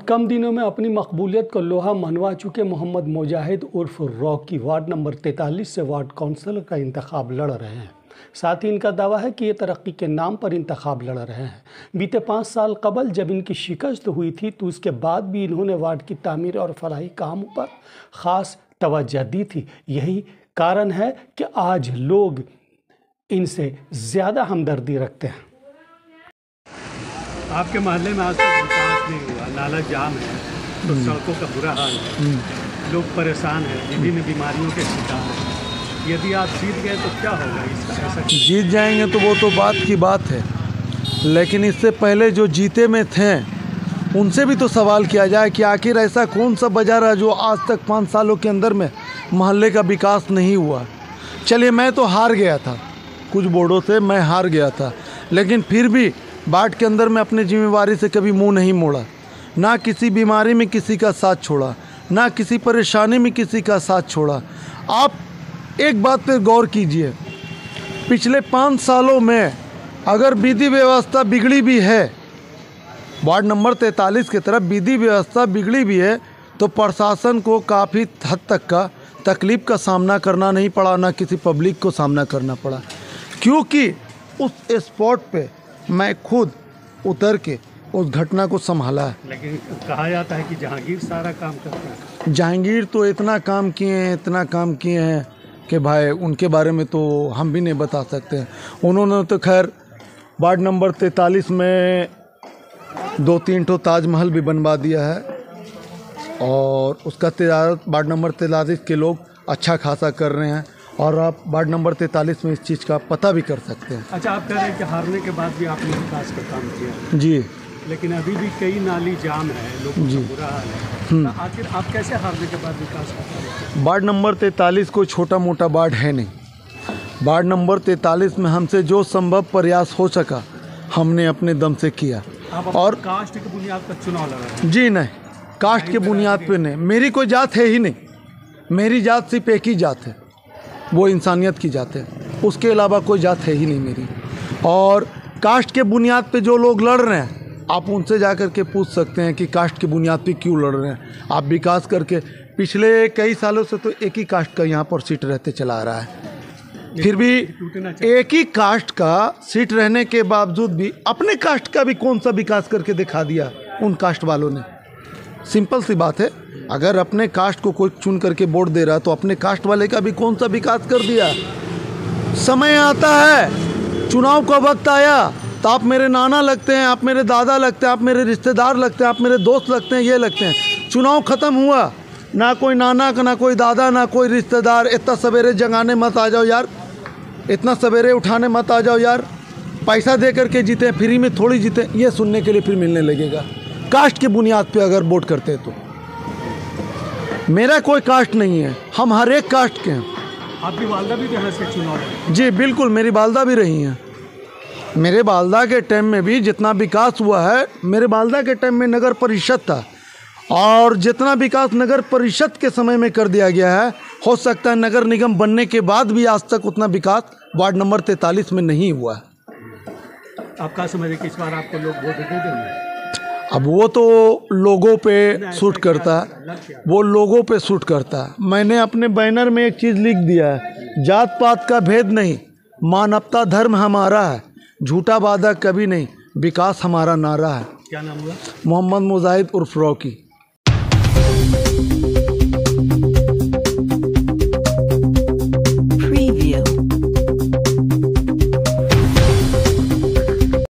बहुत कम दिनों में अपनी मकबूलियत को लोहा मनवा चुके मोहम्मद मुजाहिद उर्फ रॉकी वार्ड नंबर 43 से वार्ड काउंसिलर का इंतखाब लड़ रहे हैं। साथ ही इनका दावा है कि ये तरक्की के नाम पर इंतखाब लड़ रहे हैं। बीते 5 साल कबल जब इनकी शिकस्त हुई थी तो उसके बाद भी इन्होंने वार्ड की तामीर और फलाही कामों पर ख़ास तवज्जो दी थी। यही कारण है कि आज लोग इनसे ज़्यादा हमदर्दी रखते हैं। आपके मोहल्ले में आज तक विकास नहीं हुआ, नाला जाम है, तो सड़कों का बुरा हाल है, लोग परेशान हैं, विभिन्न बीमारियों के शिकार हैं। यदि आप जीत गए तो क्या होगा इसका? ऐसा जीत जाएंगे तो वो तो बात की बात है, लेकिन इससे पहले जो जीते में थे उनसे भी तो सवाल किया जाए कि आखिर ऐसा कौन सा बाजार है जो आज तक 5 सालों के अंदर में मोहल्ले का विकास नहीं हुआ। चलिए, मैं तो हार गया था, कुछ बोर्डों से मैं हार गया था, लेकिन फिर भी वार्ड के अंदर में अपनी जिम्मेवारी से कभी मुंह नहीं मोड़ा। ना किसी बीमारी में किसी का साथ छोड़ा, ना किसी परेशानी में किसी का साथ छोड़ा। आप एक बात पर गौर कीजिए, पिछले 5 सालों में अगर विधि व्यवस्था बिगड़ी भी है, वार्ड नंबर 43 की तरफ विधि व्यवस्था बिगड़ी भी है, तो प्रशासन को काफ़ी हद तक का तकलीफ़ का सामना करना नहीं पड़ा, ना किसी पब्लिक को सामना करना पड़ा, क्योंकि उस स्पॉट पे मैं खुद उतर के उस घटना को संभाला है। लेकिन कहा जाता है कि जहांगीर सारा काम करता है। जहांगीर तो इतना काम किए हैं, इतना काम किए हैं कि भाई उनके बारे में तो हम भी नहीं बता सकते हैं। उन्होंने तो खैर वार्ड नंबर 43 में 2-3 ठो ताजमहल भी बनवा दिया है, और उसका तजारत वार्ड नंबर 43 के लोग अच्छा खासा कर रहे हैं, और आप वार्ड नंबर 43 में इस चीज़ का पता भी कर सकते हैं। अच्छा, आप कह रहे हैं कि हारने के बाद भी आपने विकास का काम किया जी, लेकिन अभी भी कई नाली जाम है, लोगों का बुरा हाल है, तो आखिर आप कैसे हारने के बाद विकास का काम किया? वार्ड नंबर 43 कोई छोटा मोटा वार्ड है नहीं। वार्ड नंबर 43 में हमसे जो संभव प्रयास हो सका हमने अपने दम से किया। और कास्ट की बुनियाद पर चुनाव लड़ा? जी नहीं, कास्ट के बुनियाद पे नहीं। मेरी कोई जात है ही नहीं, मेरी जात सिर्फ एक ही जात है, वो इंसानियत की जात है, उसके अलावा कोई जात है ही नहीं मेरी। और कास्ट के बुनियाद पे जो लोग लड़ रहे हैं, आप उनसे जा कर के पूछ सकते हैं कि कास्ट की बुनियाद पे क्यों लड़ रहे हैं। आप विकास करके पिछले कई सालों से तो एक ही कास्ट का यहाँ पर सीट रहते चला आ रहा है, फिर भी एक ही कास्ट का सीट रहने के बावजूद भी अपने कास्ट का भी कौन सा विकास करके दिखा दिया उन कास्ट वालों ने। सिंपल सी बात है, अगर अपने कास्ट को कोई चुन करके वोट दे रहा है तो अपने कास्ट वाले का भी कौन सा विकास कर दिया। समय आता है, चुनाव का वक्त आया तो आप मेरे नाना लगते हैं, आप मेरे दादा लगते हैं, आप मेरे रिश्तेदार लगते हैं, आप मेरे दोस्त लगते हैं, ये लगते हैं। चुनाव ख़त्म हुआ, ना कोई नाना ना कोई दादा ना कोई रिश्तेदार। इतना सवेरे जगाने मत आ जाओ यार, इतना सवेरे उठाने मत आ जाओ यार। पैसा दे करके जीते, फ्री में थोड़ी जीते, ये सुनने के लिए फिर मिलने लगेगा। कास्ट की बुनियाद पे अगर वोट करते हैं तो मेरा कोई कास्ट नहीं है, हम हर एक कास्ट के हैं। आपकी वालदा भी यहाँ से चुनाव लड़ी? जी बिल्कुल, मेरी वालदा भी रही हैं। मेरे वालदा के टाइम में भी जितना विकास हुआ है, मेरे वालदा के टाइम में नगर परिषद था, और जितना विकास नगर परिषद के समय में कर दिया गया है, हो सकता है नगर निगम बनने के बाद भी आज तक उतना विकास वार्ड नंबर 43 में नहीं हुआ है। आप क्या समझे कि इस बार आपको लोग वोट दे देंगे? अब वो तो लोगों पे सूट करता है, वो लोगों पे सूट करता है। मैंने अपने बैनर में एक चीज़ लिख दिया है, जात पात का भेद नहीं, मानवता धर्म हमारा है, झूठा वादा कभी नहीं, विकास हमारा नारा है। क्या नाम हुआ? मोहम्मद मुजाहिद उर्फ रॉकी।